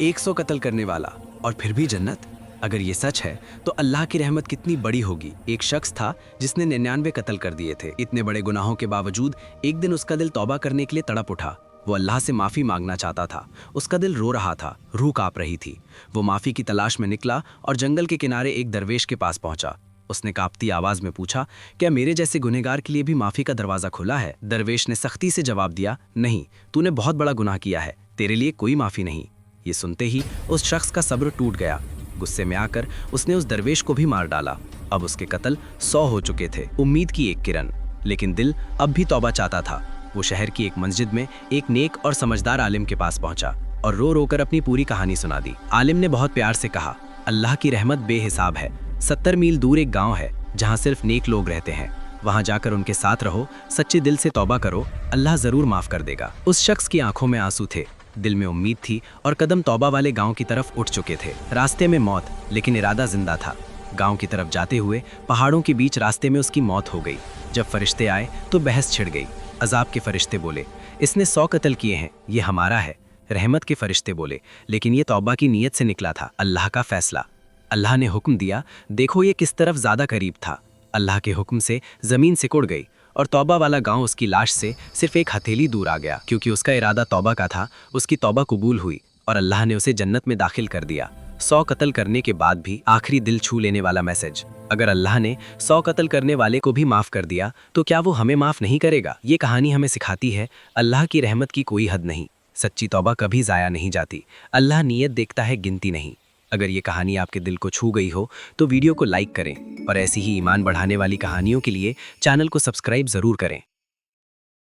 100 कत्ल करने वाला और फिर भी जन्नत। अगर ये सच है तो अल्लाह की रहमत कितनी बड़ी होगी। एक शख्स था जिसने 99 कत्ल कर दिए थे। इतने बड़े गुनाहों के बावजूद एक दिन उसका दिल तौबा करने के लिए तड़प उठा। वो अल्लाह से माफ़ी मांगना चाहता था। उसका दिल रो रहा था, रूह कांप रही थी। वो माफ़ी की तलाश में निकला और जंगल के किनारे एक दरवेश के पास पहुंचा। उसने कांपती आवाज़ में पूछा, क्या मेरे जैसे गुनहगार के लिए भी माफ़ी का दरवाज़ा खुला है? दरवेश ने सख्ती से जवाब दिया, नहीं, तूने बहुत बड़ा गुनाह किया है, तेरे लिए कोई माफ़ी नहीं। ये सुनते ही उस शख्स का सब्र टूट गया। गुस्से में आकर उसने उस दरवेश को भी मार डाला। अब उसके कत्ल 100 हो चुके थे। उम्मीद की एक किरण, लेकिन दिल अब भी तौबा चाहता था। वो शहर की एक मस्जिद में एक नेक और समझदार आलिम के पास पहुंचा और रो रो कर अपनी पूरी कहानी सुना दी। आलिम ने बहुत प्यार से कहा, अल्लाह की रहमत बेहिसाब है। 70 मील दूर एक गाँव है जहाँ सिर्फ नेक लोग रहते हैं। वहाँ जाकर उनके साथ रहो, सच्चे दिल से तौबा करो, अल्लाह जरूर माफ कर देगा। उस शख्स की आंखों में आंसू थे, दिल में उम्मीद थी और कदम तौबा वाले गांव की तरफ उठ चुके थे। रास्ते में मौत, लेकिन इरादा जिंदा था। गांव की तरफ जाते हुए पहाड़ों के बीच रास्ते में उसकी मौत हो गई। जब फरिश्ते आए तो बहस छिड़ गई। अजाब के फरिश्ते बोले, इसने 100 कत्ल किए हैं, ये हमारा है। रहमत के फरिश्ते बोले, लेकिन ये तौबा की नीयत से निकला था, अल्लाह का फैसला। अल्लाह ने हुक्म दिया, देखो ये किस तरफ ज्यादा करीब था। अल्लाह के हुक्म से जमीन सिकुड़ गई और तौबा वाला गांव उसकी लाश से सिर्फ एक हथेली दूर आ गया। क्योंकि उसका इरादा तौबा का था, उसकी तौबा कबूल हुई और अल्लाह ने उसे जन्नत में दाखिल कर दिया। 100 कत्ल करने के बाद भी आखिरी दिल छू लेने वाला मैसेज, अगर अल्लाह ने 100 कत्ल करने वाले को भी माफ कर दिया तो क्या वो हमें माफ नहीं करेगा? ये कहानी हमें सिखाती है, अल्लाह की रहमत की कोई हद नहीं। सच्ची तौबा कभी जाया नहीं जाती। अल्लाह नीयत देखता है, गिनती नहीं। अगर ये कहानी आपके दिल को छू गई हो तो वीडियो को लाइक करें और ऐसी ही ईमान बढ़ाने वाली कहानियों के लिए चैनल को सब्सक्राइब जरूर करें।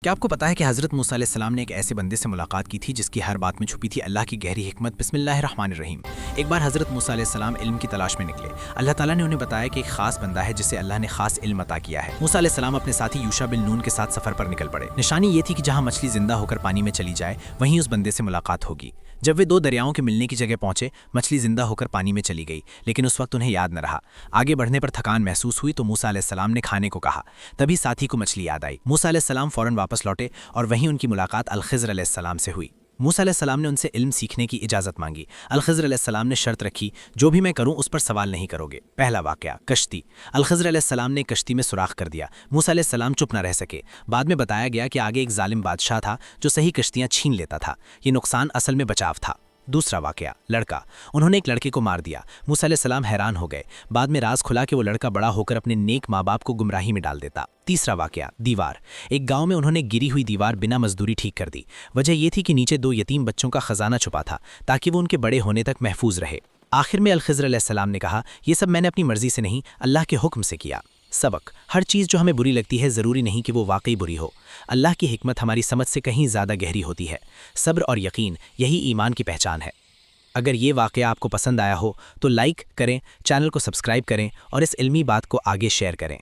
क्या आपको पता है कि हज़रत मूसा अलैहिस्सलाम ने एक ऐसे बंदे से मुलाकात की थी जिसकी हर बात में छुपी थी अल्लाह की गहरी हिकमत। बिस्मिल्लाहिर्रहमानिर्रहीम। एक बार हज़रत मूसा अलैहिस्सलाम इल्म की तलाश में निकले। अल्लाह ताला ने उन्हें बताया कि एक खास बंदा है जिसे अल्लाह ने खास इल्म अता किया है। मूसा अलैहिस्सलाम अपने साथी यूशा बिन नून के साथ सफर पर निकल पड़े। निशानी ये थी कि जहाँ मछली जिंदा होकर पानी में चली जाए वहीं उस बंदे से मुलाकात होगी। जब वे 2 दरियाओं के मिलने की जगह पहुंचे, मछली जिंदा होकर पानी में चली गई, लेकिन उस वक्त उन्हें याद न रहा। आगे बढ़ने पर थकान महसूस हुई तो मूसा अलैहिस्सलाम ने खाने को कहा। तभी साथी को मछली याद आई। मूसा अलैहिस्सलाम फौरन वापस लौटे और वहीं उनकी मुलाकात अल-खिज़्र अलैहिस्सलाम से हुई। मूसा अलैहिस्सलाम ने उनसे इल्म सीखने की इजाज़त मांगी। अल-खिज़्र अलैहिस्सलाम ने शर्त रखी, जो भी मैं करूं उस पर सवाल नहीं करोगे। पहला वाक़या, कश्ती। अल-खिज़्र अलैहिस्सलाम ने कश्ती में सुराख कर दिया। मूसा अलैहिस्सलाम चुप न रह सके। बाद में बताया गया कि आगे एक जालिम बादशाह था जो सही कश्तियाँ छीन लेता था। ये नुकसान असल में बचाव था। दूसरा वाक़या, लड़का। उन्होंने एक लड़के को मार दिया। मूसा अलैहिस्सलाम हैरान हो गए। बाद में राज खुला कि वो लड़का बड़ा होकर अपने नेक माँ बाप को गुमराही में डाल देता। तीसरा वाक़या, दीवार। एक गांव में उन्होंने गिरी हुई दीवार बिना मजदूरी ठीक कर दी। वजह यह थी कि नीचे 2 यतीम बच्चों का खजाना छुपा था ताकि वो उनके बड़े होने तक महफूज रहे। आखिर में अल-खिज़्र अलैहिस्सलाम ने कहा, यह सब मैंने अपनी मर्जी से नहीं, अल्लाह के हुक्म से किया। सबक, हर चीज़ जो हमें बुरी लगती है ज़रूरी नहीं कि वो वाकई बुरी हो। अल्लाह की हिकमत हमारी समझ से कहीं ज़्यादा गहरी होती है। सब्र और यकीन, यही ईमान की पहचान है। अगर ये वाक़या आपको पसंद आया हो तो लाइक करें, चैनल को सब्सक्राइब करें और इस इल्मी बात को आगे शेयर करें।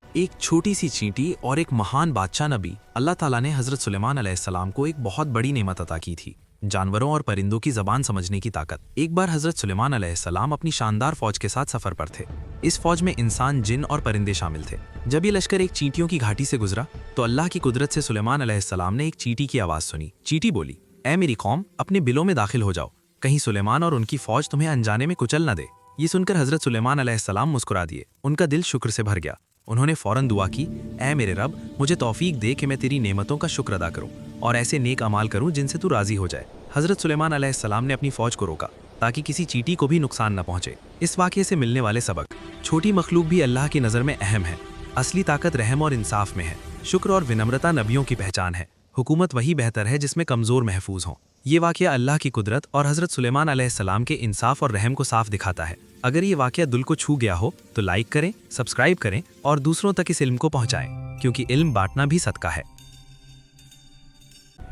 एक छोटी सी चींटी और एक महान बादशाह नबी। अल्लाह ताला ने हज़रत सुलेमान अलैहिस्सलाम को एक बहुत बड़ी नेमत अता की थी, जानवरों और परिंदों की ज़बान समझने की ताकत। एक बार हज़रत सुलेमान अलैहिस्सलाम अपनी शानदार फौज के साथ सफ़र पर थे। इस फौज में इंसान, जिन और परिंदे शामिल थे। जब ये लश्कर एक चींटियों की घाटी से गुजरा तो अल्लाह की कुदरत से सुलेमान अलैहिस्सलाम ने एक चींटी की आवाज़ सुनी। चींटी बोली, ऐ मेरी कौम, अपने बिलों में दाखिल हो जाओ, कहीं सुलेमान और उनकी फौज तुम्हें अनजाने में कुचल न दे। ये सुनकर हज़रत सुलेमान अलैहिस्सलाम मुस्कुरा दिए। उनका दिल शुक्र से भर गया। उन्होंने फौरन दुआ की, ऐ मेरे रब, मुझे तौफीक दे कि मैं तेरी नेमतों का शुक्र अदा करूं और ऐसे नेक अमाल करूं जिनसे तू राजी हो जाए। हज़रत सुलेमान अलैहिस्सलाम ने अपनी फौज को रोका ताकि किसी चींटी को भी नुकसान न पहुंचे। इस वाक़ये से मिलने वाले सबक, छोटी मखलूक भी अल्लाह की नज़र में अहम है। असली ताकत रहम और इंसाफ में है। शुक्र और विनम्रता नबियों की पहचान है। हुकूमत वही बेहतर है जिसमें कमज़ोर महफूज हों। ये वाक़या अल्लाह की कुदरत और हज़रत सुलेमान अलैहिस्सलाम के इंसाफ और रहम को साफ दिखाता है। अगर ये वाक़या दिल को छू गया हो तो लाइक करें, सब्सक्राइब करें और दूसरों तक इस इल्म को पहुँचाएं, क्योंकि इल्म बांटना भी सदका है।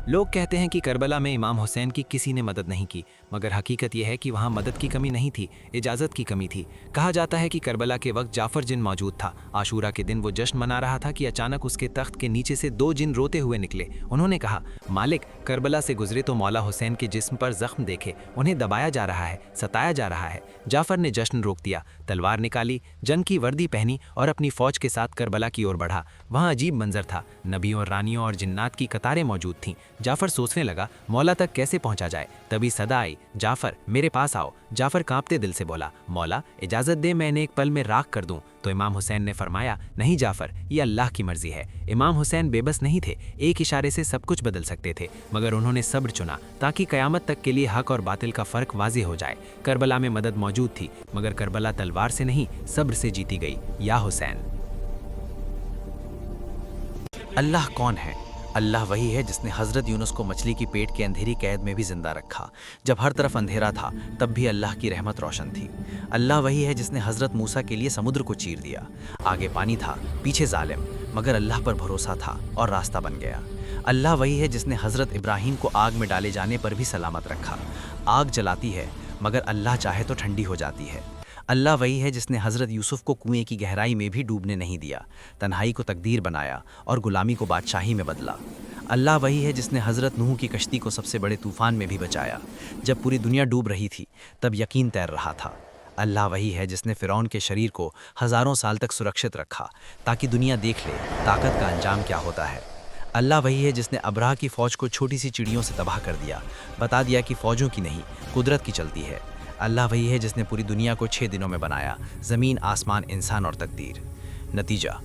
लोग कहते हैं कि करबला में इमाम हुसैन की किसी ने मदद नहीं की, मगर हकीकत यह है कि वहाँ मदद की कमी नहीं थी, इजाज़त की कमी थी। कहा जाता है कि करबला के वक्त जाफ़र जिन मौजूद था। आशूरा के दिन वो जश्न मना रहा था कि अचानक उसके तख्त के नीचे से 2 जिन रोते हुए निकले। उन्होंने कहा, मालिक, करबला से गुजरे तो मौला हुसैन के जिस्म पर जख्म देखे, उन्हें दबाया जा रहा है, सताया जा रहा है। जाफ़र ने जश्न रोक दिया, तलवार निकाली, जंग की वर्दी पहनी और अपनी फ़ौज के साथ करबला की ओर बढ़ा। वहाँ अजीब मंजर था। नबियों, रानियों और जिन्नात की कतारें मौजूद थीं। जाफ़र सोचने लगा मौला तक कैसे पहुंचा जाए। तभी सदा आई, जाफ़र मेरे पास आओ। जाफ़र कांपते दिल से बोला, मौला इजाज़त दे मैंने एक पल में राख कर दूं। तो इमाम हुसैन ने फरमाया, नहीं जाफ़र, ये अल्लाह की मर्जी है। इमाम हुसैन बेबस नहीं थे, एक इशारे से सब कुछ बदल सकते थे, मगर उन्होंने सब्र चुना ताकि क़यामत तक के लिए हक और बातिल का फ़र्क वाज़ेह हो जाए। करबला में मदद मौजूद थी, मगर करबला तलवार से नहीं सब्र से जीती गई। या हुसैन। अल्लाह कौन है? अल्लाह वही है जिसने हज़रत यूनुस को मछली की पेट के अंधेरी कैद में भी जिंदा रखा। जब हर तरफ अंधेरा था तब भी अल्लाह की रहमत रोशन थी। अल्लाह वही है जिसने हज़रत मूसा के लिए समुद्र को चीर दिया। आगे पानी था, पीछे जालिम, मगर अल्लाह पर भरोसा था और रास्ता बन गया। अल्लाह वही है जिसने हज़रत इब्राहीम को आग में डाले जाने पर भी सलामत रखा। आग जलाती है मगर अल्लाह चाहे तो ठंडी हो जाती है। अल्लाह वही है जिसने हज़रत यूसुफ को कुएं की गहराई में भी डूबने नहीं दिया, तन्हाई को तकदीर बनाया और गुलामी को बादशाही में बदला। अल्लाह वही है जिसने हज़रत नूह की कश्ती को सबसे बड़े तूफ़ान में भी बचाया। जब पूरी दुनिया डूब रही थी तब यकीन तैर रहा था। अल्लाह वही है जिसने फ़िरौन के शरीर को हज़ारों साल तक सुरक्षित रखा ताकि दुनिया देख ले ताकत का अंजाम क्या होता है। अल्लाह वही है जिसने अब्राह की फ़ौज को छोटी सी चिड़ियों से तबाह कर दिया, बता दिया कि फ़ौजों की नहीं कुदरत की चलती है। अल्लाह वही है जिसने पूरी दुनिया को 6 दिनों में बनाया, ज़मीन, आसमान, इंसान और तकदीर। नतीजा,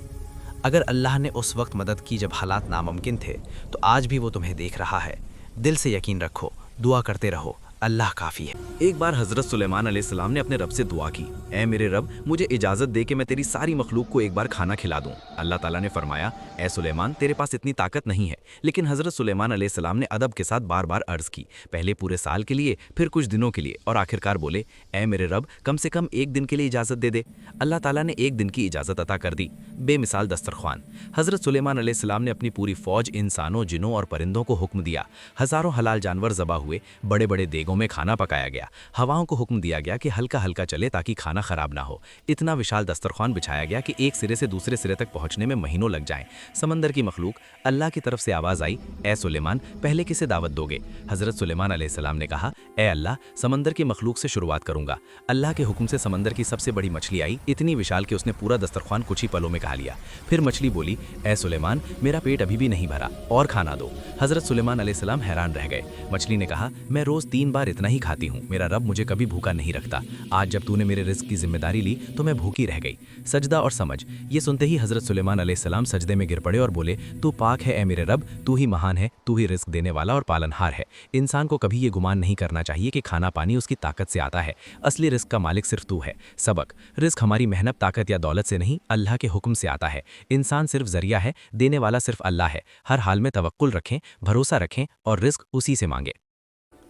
अगर अल्लाह ने उस वक्त मदद की जब हालात नामुमकिन थे, तो आज भी वो तुम्हें देख रहा है। दिल से यकीन रखो, दुआ करते रहो, अल्लाह काफ़ी है। एक बार हज़रत सुलेमान अलैहिस्सलाम ने अपने रब से दुआ की, ऐ मेरे रब, मुझे इजाज़त दे कि मैं तेरी सारी मखलूक को एक बार खाना खिला दूं। अल्लाह ताला ने फरमाया, ऐ सुलेमान, तेरे पास इतनी ताकत नहीं है। लेकिन हज़रत सुलेमान अलैहिस्सलाम ने अदब के साथ बार बार अर्ज़ की, पहले पूरे साल के लिए, फिर कुछ दिनों के लिए, और आखिरकार बोले, ऐ मेरे रब, कम से कम एक दिन के लिए इजाज़त दे दे। अल्लाह ताला ने एक दिन की इजाज़त अता कर दी। बेमिसाल दस्तरख्वान। हज़रत सुलेमान अलैहिस्सलाम ने अपनी पूरी फ़ौज, इंसानों, जिनों और परिंदों को हुक्म दिया। हज़ारों हलाल जानवर ज़बा हुए, बड़े बड़े देगों में खाना पकाया गया। हवाओं को हुक्म दिया गया कि हल्का हल्का चले ताकि खाना खराब ना हो। इतना विशाल दस्तरख्वान बिछाया गया कि एक सिरे से दूसरे सिरे तक पहुंचने में महीनों लग जाएं। समंदर की मखलूक, अल्लाह की तरफ से आवाज़ आई, ए सुलेमान, पहले किसे दावत दोगे? हज़रत सुलेमान अलैहिस्सलाम ने कहा, ए अल्लाह, समंदर की मखलूक से शुरुआत करूंगा। अल्लाह के हुक्म से समंदर की सबसे बड़ी मछली आई, इतनी विशाल कि उसने पूरा दस्तरख्वान कुछ ही पलों में खा लिया। फिर मछली बोली, ए सुलेमान, मेरा पेट अभी भी नहीं भरा, और खाना दो। हज़रत सुलेमान अलैहिस्सलाम हैरान रह गए। मछली ने कहा, मैं रोज़ 3 बार इतना ही खाती हूँ, मेरा रब मुझे कभी भूखा नहीं रखता। आज जब तूने मेरे रिज़्क की जिम्मेदारी ली तो मैं भूखी रह गई। सजदा और समझ। ये सुनते ही हज़रत सुलेमान अलैहिस्सलाम सजदे में गिर पड़े और बोले, तू पाक है ए मेरे रब, तू ही महान है, तू ही रिज़्क देने वाला और पालनहार है। इंसान को कभी ये गुमान नहीं करना चाहिए कि खाना पानी उसकी ताकत से आता है। असली रिज़्क का मालिक सिर्फ तू है। सबक, रिज़्क हमारी मेहनत, ताकत या दौलत से नहीं, अल्लाह के हुक्म से आता है। इंसान सिर्फ जरिया है, देने वाला सिर्फ अल्लाह है। हर हाल में तवक्कुल रखें, भरोसा रखें और रिज़्क उसी से मांगे।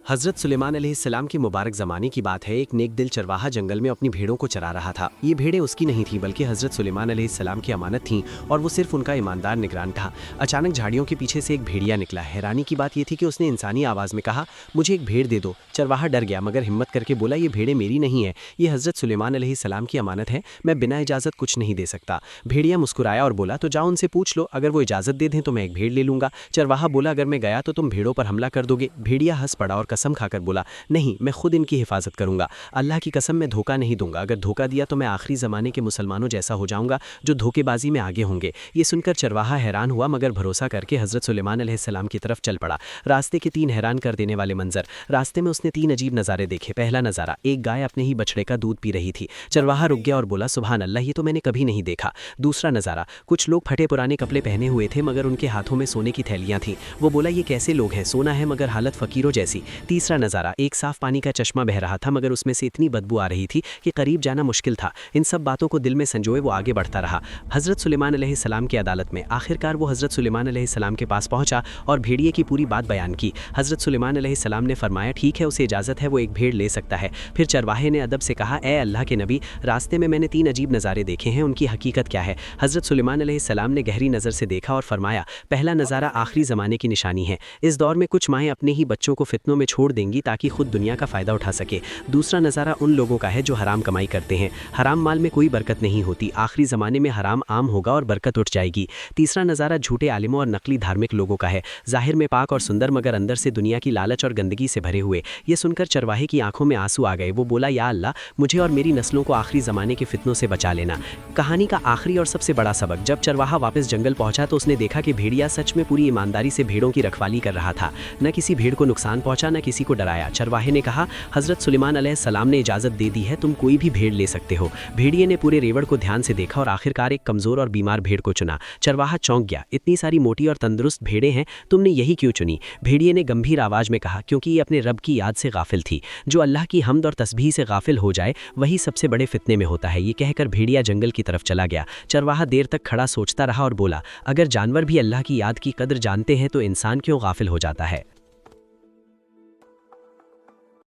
हज़रत सुलेमान अलैहिस्सलाम की मुबारक ज़माने की बात है। एक नेक दिल चरवाहा जंगल में अपनी भेड़ों को चरा रहा था। ये भेड़ें उसकी नहीं थी बल्कि हज़रत सुलेमान अलैहिस्सलाम की अमानत थीं और वो सिर्फ उनका ईमानदार निगरान था। अचानक झाड़ियों के पीछे से एक भेड़िया निकला। हैरानी की बात ये थी कि उसने इंसानी आवाज़ में कहा, मुझे एक भेड़ दे दो। चरवाहा डर गया मगर हिम्मत करके बोला, ये भेड़ें मेरी नहीं है, ये हज़रत सुलेमान अलैहिस्सलाम की अमानत है, मैं बिना इजाज़त कुछ नहीं दे सकता। भेड़िया मुस्कुराया और बोला, तो जाओ उनसे पूछ लो, अगर वो इजाज़त दे दें तो मैं एक भेड़ ले लूँगा। चरवाहा बोला, अगर मैं गया तो तुम भेड़ों पर हमला कर दोगे। भेड़िया हंस पड़ा और कसम खाकर बोला, नहीं, मैं खुद इनकी हिफाजत करूंगा। अल्लाह की कसम, मैं धोखा नहीं दूंगा। अगर धोखा दिया तो मैं आखिरी ज़माने के मुसलमानों जैसा हो जाऊंगा जो धोखेबाजी में आगे होंगे। ये सुनकर चरवाहा हैरान हुआ मगर भरोसा करके हज़रत सुलेमान अलैहिस्सलाम की तरफ चल पड़ा। रास्ते के 3 हैरान कर देने वाले मंजर। रास्ते में उसने 3 अजीब नज़ारे देखे। पहला नज़ारा, एक गाय अपने ही बछड़े का दूध पी रही थी। चरवाहा रुक गया और बोला, सुभान अल्लाह, ये तो मैंने कभी नहीं देखा। दूसरा नज़ारा, कुछ लोग फटे पुराने कपड़े पहने हुए थे मगर उनके हाथों में सोने की थैलियाँ थीं। वो बोला, ये कैसे लोग हैं, सोना है मगर हालत फ़कीरों जैसी। तीसरा नज़ारा, एक साफ पानी का चश्मा बह रहा था मगर उसमें से इतनी बदबू आ रही थी कि करीब जाना मुश्किल था। इन सब बातों को दिल में संजोए वो आगे बढ़ता रहा। हज़रत सुलेमान अलैहिस्सलाम की अदालत में आखिरकार वो हज़रत सुलेमान अलैहिस्सलाम के पास पहुंचा और भेड़िए की पूरी बात बयान की। हज़रत सुलेमान अलैहिस्सलाम ने फरमाया, ठीक है, उसे इजाज़त है, वो एक भेड़ ले सकता है। फिर चरवाहे ने अदब से कहा, ए अल्लाह के नबी, रास्ते में मैंने 3 अजीब नज़ारे देखे हैं, उनकी हकीकत क्या है? हज़रत सुलेमान अलैहिस्सलाम ने गहरी नज़र से देखा और फरमाया, पहला नज़ारा आखिरी ज़माने की निशानी है। इस दौर में कुछ माएँ अपने ही बच्चों को फितनों में छोड़ देंगी ताकि खुद दुनिया का फ़ायदा उठा सके। दूसरा नज़ारा उन लोगों का है जो हराम कमाई करते हैं। हराम माल में कोई बरकत नहीं होती। आखिरी ज़माने में हराम आम होगा और बरकत उठ जाएगी। तीसरा नज़ारा झूठे आलिमों और नकली धार्मिक लोगों का है। ज़ाहिर में पाक और सुंदर मगर अंदर से दुनिया की लालच और गंदगी से भरे हुए। ये सुनकर चरवाहे की आंखों में आंसू आ गए। वो बोला, या अल्लाह, मुझे और मेरी नस्लों को आखिरी ज़माने के फितनों से बचा लेना। कहानी का आखिरी और सबसे बड़ा सबक, जब चरवाहा वापस जंगल पहुंचा तो उसने देखा कि भेड़िया सच में पूरी ईमानदारी से भेड़ों की रखवाली कर रहा था। न किसी भेड़ को नुकसान पहुंचा, न किसी को डराया। चरवाहे ने कहा, हज़रत सुलेमान अलैहिस्सलाम ने इजाज़त दे दी है, तुम कोई भी भेड़ ले सकते हो। भेड़िए ने पूरे रेवड़ को ध्यान से देखा और आखिरकार एक कमज़ोर और बीमार भेड़ को चुना। चरवाहा चौंक गया, इतनी सारी मोटी और तंदुरुस्त भेड़ें हैं, तुमने यही क्यों चुनी? भेड़िए ने गंभीर आवाज़ में कहा, क्योंकि ये अपने रब की याद से गाफिल थी। जो अल्लाह की हम्द और तस्बीह से गाफिल हो जाए वही सबसे बड़े फितने में होता है। ये कहकर भेड़िया जंगल की तरफ चला गया। चरवाहा देर तक खड़ा सोचता रहा और बोला, अगर जानवर भी अल्लाह की याद की कदर जानते हैं तो इंसान क्यों गाफिल हो जाता है?